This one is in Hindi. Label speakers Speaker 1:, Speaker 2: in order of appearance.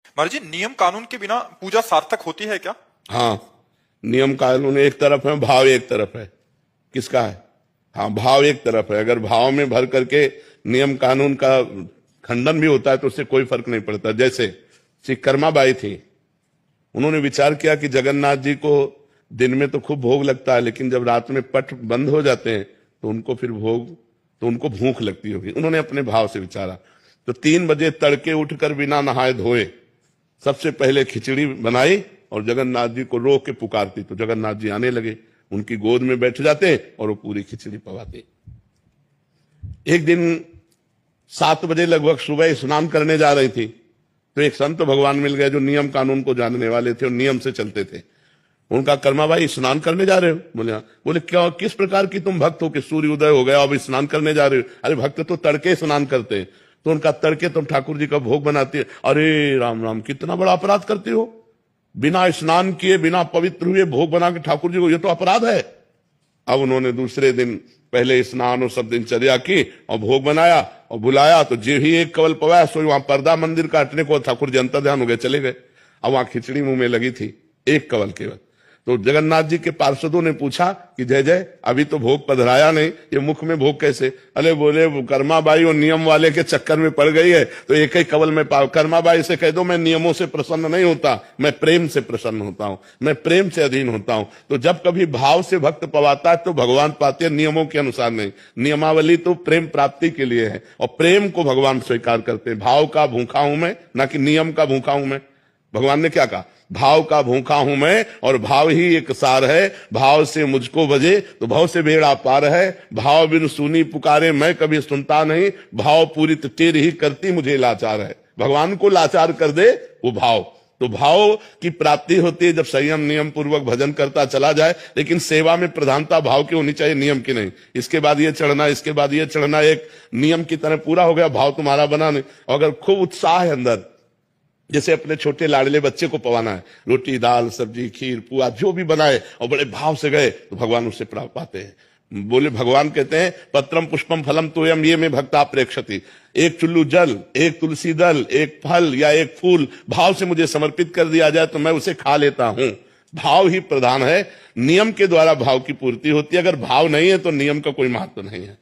Speaker 1: महाराज जी, नियम कानून के बिना पूजा सार्थक होती है क्या?
Speaker 2: हाँ, नियम कानून एक तरफ है, भाव एक तरफ है। किसका है? हाँ, भाव एक तरफ है। अगर भाव में भर करके नियम कानून का खंडन भी होता है तो उससे कोई फर्क नहीं पड़ता। जैसे श्री कर्मा बाई थी, उन्होंने विचार किया कि जगन्नाथ जी को दिन में तो खूब भोग लगता है, लेकिन जब रात में पट बंद हो जाते हैं तो उनको भूख लगती होगी। उन्होंने अपने भाव से विचारा, तो 3 बजे तड़के उठकर बिना नहाए धोए सबसे पहले खिचड़ी बनाई और जगन्नाथ जी को रो के पुकारती, तो जगन्नाथ जी आने लगे, उनकी गोद में बैठ जाते और वो पूरी खिचड़ी पवाते। एक दिन 7 बजे लगभग सुबह स्नान करने जा रही थी, तो एक संत भगवान मिल गए जो नियम कानून को जानने वाले थे और नियम से चलते थे। उनका, कर्मा भाई स्नान करने जा रहे हो? बोले हाँ। बोले क्या, किस प्रकार की तुम भक्त हो कि सूर्य उदय हो गया अब स्नान करने जा रहे हो? अरे भक्त तो तड़के स्नान करते हैं। तो उनका, तड़के तुम ठाकुर जी का भोग बनाती है? अरे राम राम, कितना बड़ा अपराध करते हो, बिना स्नान किए बिना पवित्र हुए भोग बना के ठाकुर जी को, ये तो अपराध है। अब उन्होंने दूसरे दिन पहले स्नान और सब दिनचर्या की और भोग बनाया और बुलाया, तो जे ही एक कवल पवाया सो वहां पर्दा मंदिर काटने को ठाकुर जी अंतर ध्यान हो गए, चले गए। अब वहां खिचड़ी मुंह में लगी थी, एक कवल केवल। तो जगन्नाथ जी के पार्षदों ने पूछा कि जय जय, अभी तो भोग पधराया नहीं, ये मुख में भोग कैसे? अरे बोले, कर्मा बाई और नियम वाले के चक्कर में पड़ गई है, तो एक ही कवल में पाओ। कर्मा बाई से कह दो, मैं नियमों से प्रसन्न नहीं होता, मैं प्रेम से प्रसन्न होता हूं, मैं प्रेम से अधीन होता हूं। तो जब कभी भाव से भक्त पवाता है तो भगवान पाते हैं, नियमों के अनुसार नहीं। नियमावली तो प्रेम प्राप्ति के लिए है और प्रेम को भगवान स्वीकार करते हैं। भाव का भूखा हूं मैं, ना कि नियम का भूखा हूं मैं। भगवान ने क्या कहा? भाव का भूखा हूं मैं और भाव ही एक सार है। भाव से मुझको बजे तो भाव से बेड़ा पार है। भाव बिन सुनी पुकारे मैं कभी सुनता नहीं, भाव पूरित तेरी ही करती मुझे लाचार है। भगवान को लाचार कर दे वो भाव। तो भाव की प्राप्ति होती है जब संयम नियम पूर्वक भजन करता चला जाए, लेकिन सेवा में प्रधानता भाव की होनी चाहिए, नियम की नहीं। इसके बाद ये चढ़ना, इसके बाद ये चढ़ना, एक नियम की तरह पूरा हो गया, भाव तुम्हारा बना नहीं। अगर खूब उत्साह है अंदर, जैसे अपने छोटे लाडले बच्चे को पवाना है, रोटी दाल सब्जी खीर पुआ जो भी बनाए और बड़े भाव से गए तो भगवान उससे प्राप्त पाते हैं। बोले, भगवान कहते हैं पत्रम पुष्पम फलम तोयम ये में भक्ता प्रेक्षति। एक चुल्लू जल, एक तुलसी दल, एक फल या एक फूल भाव से मुझे समर्पित कर दिया जाए तो मैं उसे खा लेता हूं। भाव ही प्रधान है, नियम के द्वारा भाव की पूर्ति होती है। अगर भाव नहीं है तो नियम का कोई महत्व नहीं है।